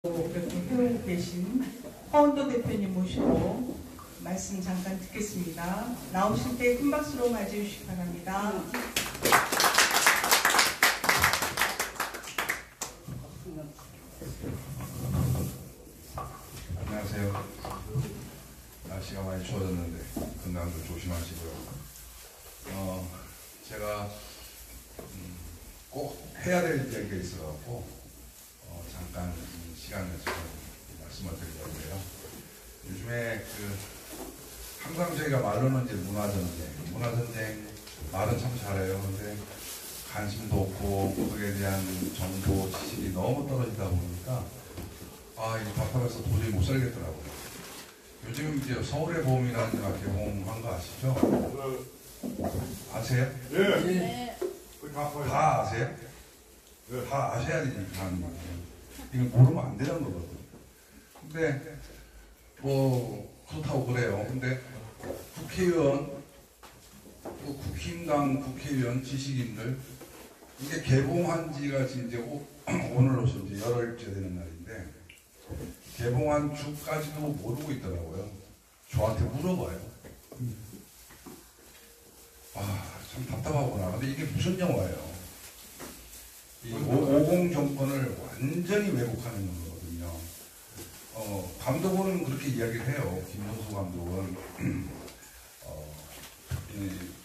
이렇게 해오고 계신 허은도 대표님 모시고 말씀 잠깐 듣겠습니다. 나오실 때 큰 박수로 맞이해 주시기 바랍니다. 안녕하세요. 날씨가 많이 추워졌는데 건강도 조심하시고요. 제가 꼭 해야 될 얘기가 있어갖고 잠깐 시간을 내서 말씀을 드리려고요. 요즘에 항상 저희가 말로는 이제 문화전쟁 말은 참 잘해요. 근데 관심도 없고 거기에 대한 정보 지식이 너무 떨어지다 보니까 이 답답해서 도저히 못 살겠더라고요. 요즘 이제 서울의 봄이라는 영화 개봉한 거 아시죠? 아세요? 네. 다 아세요? 네. 다 아셔야 되니까 하는 말이에요. 이건 모르면 안 되는 거거든요. 근데 그렇다고 그래요. 근데 국회의원, 또 국힘당 국회의원, 지식인들 이게 개봉한 지가 이제 오늘로서 이제 열흘째 되는 날인데 개봉한 주까지도 모르고 있더라고요. 저한테 물어봐요. 참 답답하구나. 근데 이게 무슨 영화예요? 이 50 정권을 완전히 왜곡하는 거거든요. 감독은 그렇게 이야기를 해요. 김문수 감독은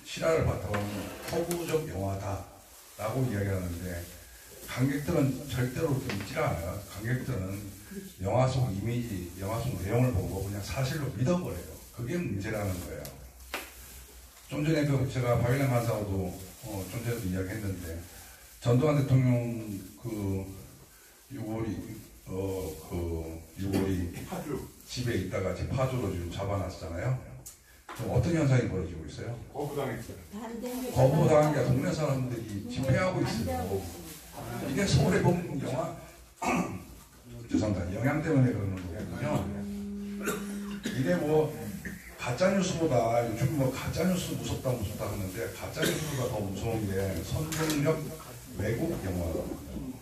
실화를 바탕으로 허구적 영화다라고 이야기하는데 관객들은 절대로 그렇게 믿지 않아요. 관객들은 영화 속 이미지, 영화 속 내용을 보고 그냥 사실로 믿어버려요. 그게 문제라는 거예요. 좀 전에 제가 박일영 간사하고도 좀 전에도 이야기했는데 전두환 대통령 유골이 집에 있다가 지금 파주로 지금 잡아놨잖아요. 어떤 현상이 벌어지고 있어요? 거부당했어요. 거부당한 게 동네 사람들이 집회하고 있어요. 이게 서울의 봄 영화 죄송합니다. 영향 때문에 그러는 거거든요. 이게 가짜뉴스보다 요즘 가짜뉴스 무섭다 하는데 가짜뉴스보다 더 무서운 게 선정력 외국 영화거든요.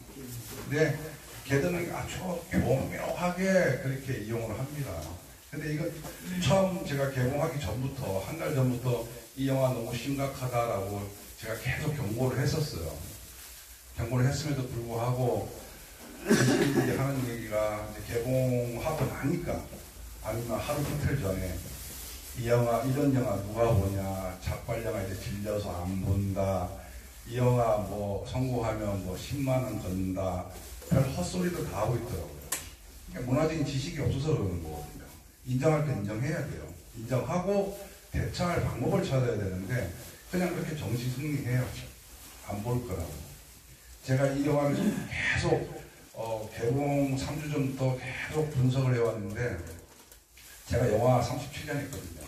근데 걔들은 아주 교묘하게 그렇게 이용을 합니다. 근데 이거 처음 제가 개봉하기 전부터 한 달 전부터 이 영화 너무 심각하다라고 제가 계속 경고를 했었어요. 경고를 했음에도 불구하고 지식인들이 하는 얘기가 이제 개봉하고 나니까 아니면 하루 이틀 전에 이런 영화 누가 보냐, 작발 영화 이제 질려서 안 본다, 이 영화 성공하면 10만 원 걷는다, 별 헛소리도 다 하고 있더라고요. 그러니까 문화적인 지식이 없어서 그러는 거거든요. 인정할 때 인정해야 돼요. 인정하고 대처할 방법을 찾아야 되는데 그냥 그렇게 정신승리해요. 안 볼 거라고. 제가 이 영화를 계속 개봉 3주 전부터 계속 분석을 해왔는데 제가 영화 37년 했거든요.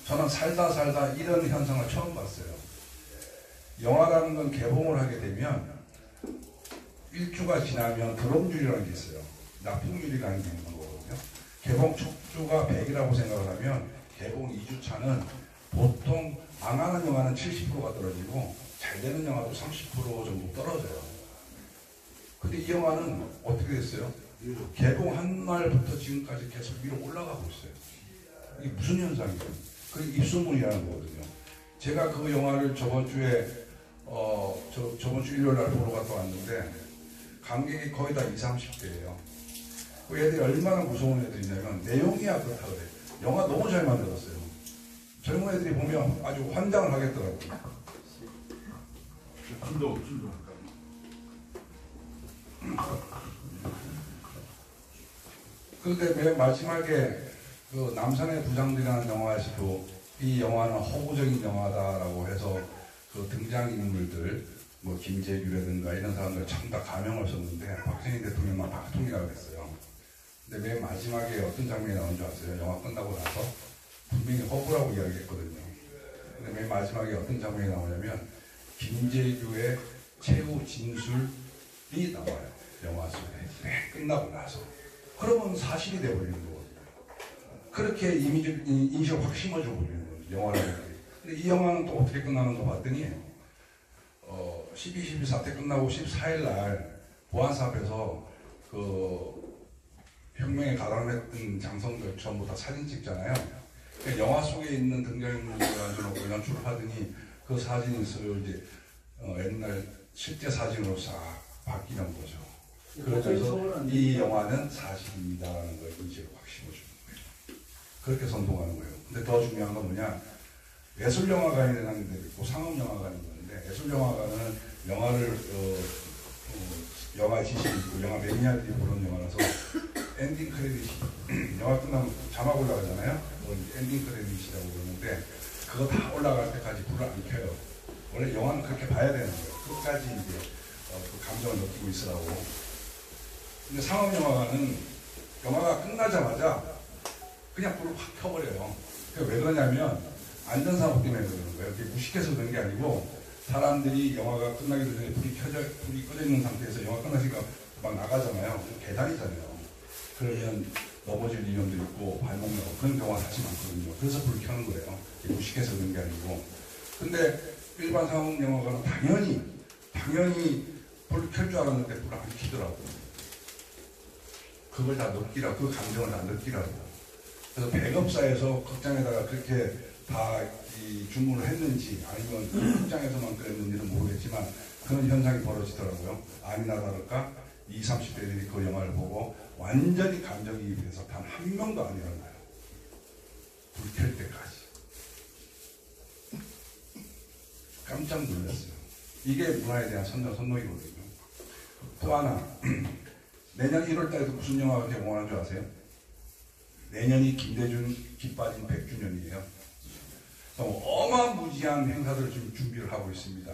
저는 살다 이런 현상을 처음 봤어요. 영화라는 건 개봉을 하게 되면 1주가 지나면 드럼률이라는 게 있어요. 납품률이라는 게 있는 거거든요. 개봉 첫 주가 100이라고 생각을 하면 개봉 2주 차는 보통 망하는 영화는 70%가 떨어지고 잘 되는 영화도 30% 정도 떨어져요. 근데 이 영화는 어떻게 됐어요? 개봉한 날부터 지금까지 계속 위로 올라가고 있어요. 이게 무슨 현상이에요? 그게 입소문이라는 거거든요. 제가 그 영화를 저번 주 일요일 날 보러 갔다 왔는데 관객이 거의 다 20, 30대예요. 그 애들이 얼마나 무서운 애들이냐면 내용이야 그렇다 그래. 영화 너무 잘 만들었어요. 젊은 애들이 보면 아주 환장을 하겠더라고요. 그런데 맨 마지막에 그 남산의 부장들이라는 영화에서도 이 영화는 허구적인 영화다라고 해서 그 등장인물들 김재규라든가 이런 사람들 전부 다 가명을 썼는데 박정희 대통령만 박통이라고 했어요. 근데 맨 마지막에 어떤 장면이 나온 줄 아세요? 영화 끝나고 나서 분명히 허구라고 이야기했거든요. 근데 맨 마지막에 어떤 장면이 나오냐면 김재규의 최후 진술이 나와요. 영화 속에. 끝나고 나서. 그러면 사실이 돼버리는 거거든요. 그렇게 인식을 확 심어져 버리는 거죠. 영화라는 게. 근데 이 영화는 또 어떻게 끝나는가 봤더니 12.12 사태 끝나고 14일 날 보안사 앞에서 그 혁명에 가담했던 장성들 전부 다 사진 찍잖아요. 그러니까 영화 속에 있는 등장인물을 가지고 연출을 하더니 그 사진이 이제 옛날 실제 사진으로 싹 바뀌는 거죠. 그래서 이 영화는 사실입니다라는 걸 인식을 확 심어주는 거예요. 그렇게 선동하는 거예요. 근데 더 중요한 건 뭐냐? 예술영화관이라는 데 있고 상업영화관이 있는데, 예술영화관은 영화를 영화 지식이 있고 영화 매니아들이 보는 영화라서 엔딩 크레딧이 영화 끝나면 자막 올라가잖아요. 엔딩 크레딧이라고 그러는데 그거 다 올라갈 때까지 불을 안 켜요. 원래 영화는 그렇게 봐야 되는 거예요. 끝까지 이제 그 감정을 느끼고 있으라고. 근데 상업영화관은 영화가 끝나자마자 그냥 불을 확 켜버려요. 왜 그러냐면 안전사고 때문에 그러는 거예요. 그게 무식해서 그런 게 아니고 사람들이 영화가 끝나기 전에 불이 꺼져 있는 상태에서 영화 끝나니까 막 나가잖아요. 계단이잖아요. 그러면 넘어질 위험도 있고 발목 나고 그런 경우가 사실 많거든요. 그래서 불을 켜는 거예요. 무식해서 그런 게 아니고. 근데 일반 상업 영화관은 당연히 불을 켤 줄 알았는데 불을 안 켜더라고요. 그걸 다 느끼라고, 그 감정을 다 느끼라고. 그래서 배급사에서 극장에다가 그렇게 다 주문을 했는지 아니면 그 극장에서만 그랬는지는 모르겠지만 그런 현상이 벌어지더라고요. 아니나 다를까 20, 30대들이 그 영화를 보고 완전히 감정이입해서 단 한 명도 안 일어나요. 불 켤 때까지. 깜짝 놀랐어요. 이게 문화에 대한 선동이거든요. 또 하나, 내년 1월 달에도 무슨 영화가 개봉하는 줄 아세요? 내년이 김대중 기 빠진 100주년이에요. 어마무지한 행사들을 지금 준비를 하고 있습니다.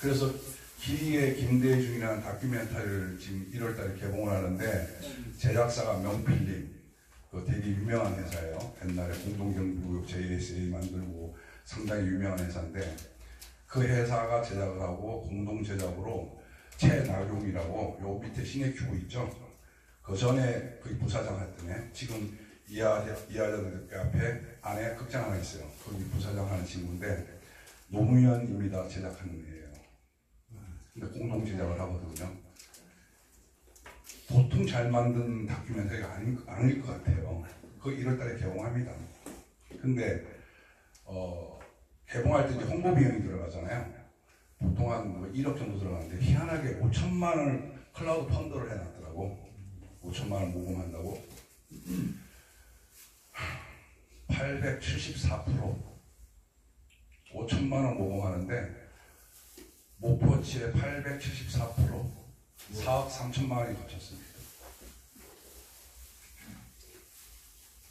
그래서 길이의 김대중이라는 다큐멘터리를 지금 1월 달에 개봉을 하는데 제작사가 명필님, 그 되게 유명한 회사예요. 옛날에 공동경비구역 JSA 만들고 상당히 유명한 회사인데 그 회사가 제작을 하고 공동 제작으로 최나경이라고 요 밑에 신해큐브 있죠. 그 전에 거기 부사장 했던 애, 지금 이하자들 앞에 안에 극장 하나 있어요. 거기 부사장 하는 친구인데 노무현입니다 제작하는 애예요. 근데 공동 제작을 하거든요. 보통 잘 만든 다큐멘터리가 아닐 것 같아요. 그거 1월 달에 개봉합니다. 근데 개봉할 때 이제 홍보 비용이 들어가잖아요. 보통 한 1억 정도 들어가는데 희한하게 5천만 원을 클라우드 펀드를 해놨더라고. 5천만 원 모금한다고. 874% 5천만 원 모금하는데 목포치에 874% 4억 3천만 원이 거쳤습니다.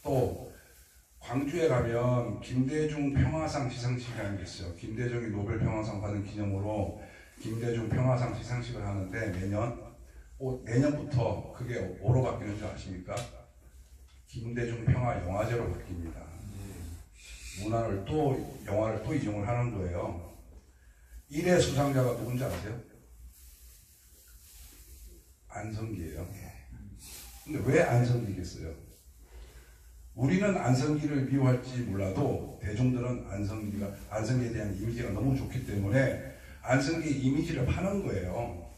또 광주에 가면 김대중 평화상 시상식이라는 게 있어요. 김대중이 노벨 평화상 받은 기념으로 김대중 평화상 시상식을 하는데 내년부터 그게 뭐로 바뀌는 줄 아십니까? 김대중 평화 영화제로 바뀝니다. 문화를 영화를 또 이용을 하는 거예요. 1회 수상자가 누군지 아세요? 안성기예요. 근데 왜 안성기겠어요? 우리는 안성기를 미워할지 몰라도 대중들은 안성기에 대한 이미지가 너무 좋기 때문에 안성기 이미지를 파는 거예요.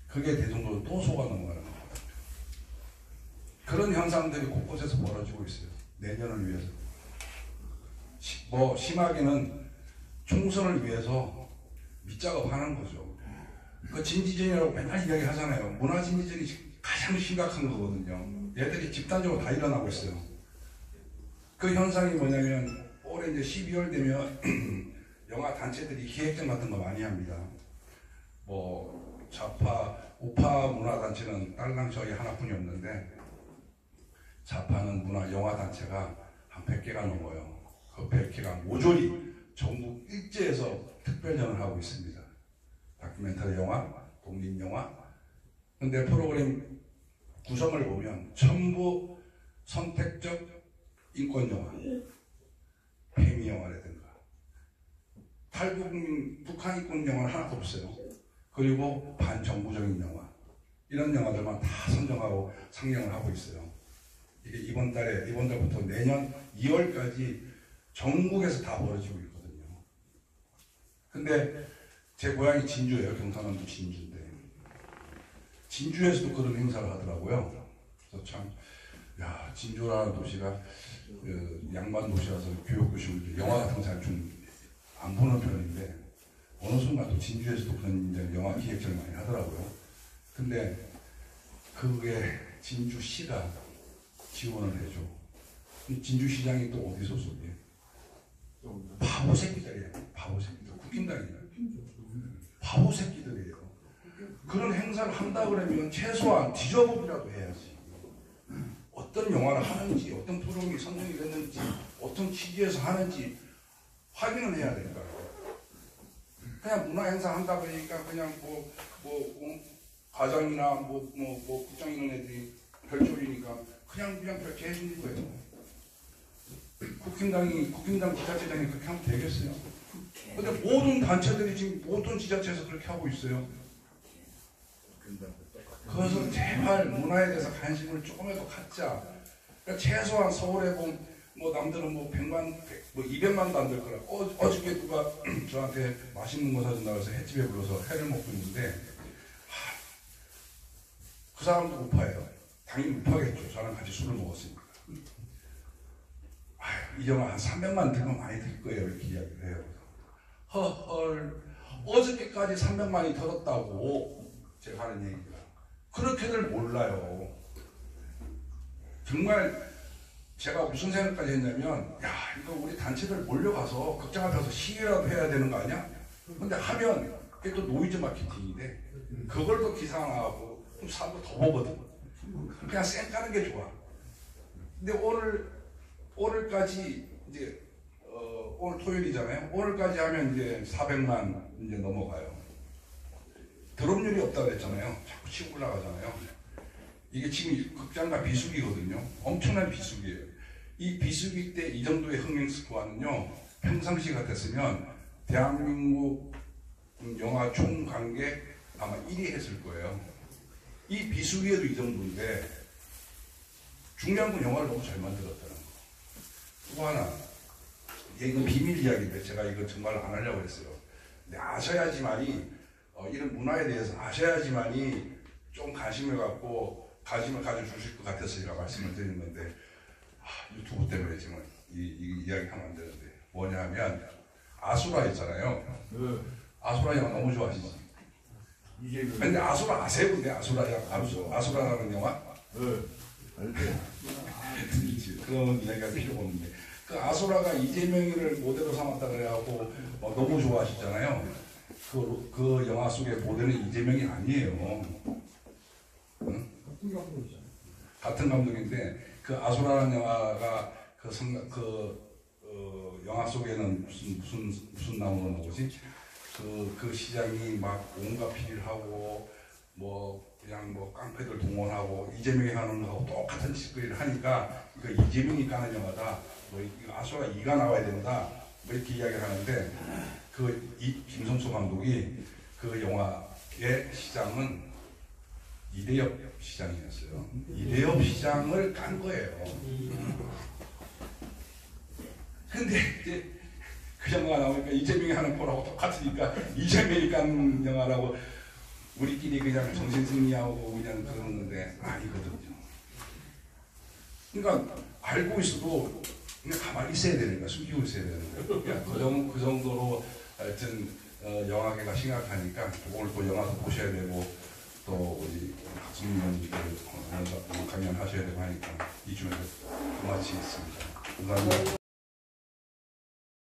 그게 대중들은 또 속아 넘어가는 거거든요. 그런 현상들이 곳곳에서 벌어지고 있어요. 내년을 위해서. 심하게는 총선을 위해서 밑작업 하는 거죠. 그 진지전이라고 맨날 이야기 하잖아요. 문화진지전이 가장 심각한 거거든요. 얘들이 집단적으로 다 일어나고 있어요. 그 현상이 뭐냐면 올해 이제 12월 되면 영화 단체들이 기획전 같은 거 많이 합니다. 좌파, 우파 문화단체는 딸랑 저희 하나뿐이 없는데 좌파는 영화 단체가 한 100개가 넘어요. 그 100개가 모조리 전국 일제에서 특별전을 하고 있습니다. 다큐멘터리 영화, 독립영화. 근데 프로그램 구성을 보면 전부 선택적 인권영화, 페미영화라든가 탈북민 북한 인권 영화는 하나도 없어요. 그리고 반정부적인 영화, 이런 영화들만 다 선정하고 상영을 하고 있어요. 이게 이번 달부터 내년 2월까지 전국에서 다 벌어지고 있거든요. 근데 제 고향이 진주예요. 경상남도 진주인데 진주에서도 그런 행사를 하더라고요. 그래서 참, 야, 진주라는 도시가 양반 도시라서 교육교실들 영화 같은 거 잘 좀 안 보는 편인데 어느 순간 또 진주에서도 그런 이제 영화 기획전을 많이 하더라고요. 근데 그게 진주시가 지원을 해줘. 진주시장이 또 어디 소속이에요? 바보 새끼들이에요. 바보 새끼들. 국힘당이에요. 바보 새끼들이에요. 그런 행사를 한다 그러면 최소한 뒤져보기라도 해야지. 어떤 영화를 하는지, 어떤 프로그램이 선정이 됐는지, 어떤 취지에서 하는지 확인을 해야 될까. 그냥 문화 행사 한다 그러니까 그냥 과장이나 국장 이런 애들이 별조리니까 그냥 그렇게 해주는 거예요. 국힘당 지자체장이 그렇게 하면 되겠어요. 근데 모든 단체들이 지금 모든 지자체에서 그렇게 하고 있어요. 그래서 제발 문화에 대해서 관심을 조금이라도 갖자. 그러니까 최소한 서울에 보면 남들은 100만, 200만도 안 될 거라. 어저께 누가 저한테 맛있는 거 사준다고 해서 횟집에 불러서 회를 먹고 있는데, 그 사람도 우파예요. 당연히 우파겠죠. 저랑 같이 술을 먹었으니까. 이 영화 한 300만 들면 많이 들 거예요. 이렇게 이야기를 해요. 헐, 어저께까지 300만이 들었다고 제가 하는 얘기가. 그렇게들 몰라요. 정말 제가 무슨 생각까지 했냐면, 야, 이거 우리 단체들 몰려가서 극장 앞에서 시위라도 해야 되는 거 아니야? 근데 하면 그게 또 노이즈 마케팅인데 그걸 또 기사화하고 좀 사람도 더 보거든. 그냥 쌩 까는 게 좋아. 근데 오늘까지 이제 오늘 토요일이잖아요. 오늘까지 하면 이제 400만 이제 넘어가요. 드롭률이 없다고 그랬잖아요. 자꾸 치고 올라가잖아요. 이게 지금 극장가 비수기거든요. 엄청난 비수기예요. 이 비수기 때 이 정도의 흥행 스코어는요, 평상시 같았으면 대한민국 영화 총 관객 아마 1위 했을 거예요. 이 비수기에도 이 정도인데 중요한 건 영화를 너무 잘 만들었다는 거. 또 하나, 이건 비밀 이야기인데 제가 이거 정말 안 하려고 했어요. 근데 아셔야지만이 이런 문화에 대해서 아셔야지만이 좀 관심을 갖고 관심을 가져주실 것 같아서 제가 말씀을 드리는 건데, 유튜브 때문에 지금 이 이야기 하면 안 되는데, 뭐냐면 아수라 있잖아요. 아수라 영화 너무 좋아하시지? 근데 아수라 아세요? 근데 아수라라는 영화? 그런 이야기가 필요가 없는데, 그 아수라가 이재명이를 모델로 삼았다 그래갖고 너무 좋아하시잖아요. 그 영화 속의 모델은 이재명이 아니에요. 응? 같은 감독인데, 그 아수라라는 영화가 영화 속에는 무슨 나무로 나오지? 그 시장이 막 온갖 피리를 하고 그냥 깡패들 동원하고 이재명이 하는 거하고 똑같은 짓거리를 하니까 이거 이재명이 까는 영화다. 이거 아수라 2가 나와야 된다. 이렇게 이야기를 하는데, 김성수 감독이 그 영화의 시장은 이대엽 시장이었어요. 이대엽 시장을 깐 거예요. 근데 이제 그 영화가 나오니까 이재명이 하는 거라고 똑같으니까 이재명이 깐 영화라고 우리끼리 그냥 정신승리하고 그냥 그러는데 아니거든요. 그러니까 알고 있어도 그냥 가만히 있어야 되는 거야. 숨기고 있어야 되는 거야. 그러니까 그 정도로 하여튼 영화계가 심각하니까 오늘 또 영화도 보셔야 되고 또 우리 학생님들 강연하셔야 되고 하니까 이쯤에서 마치겠습니다. 감사합니다.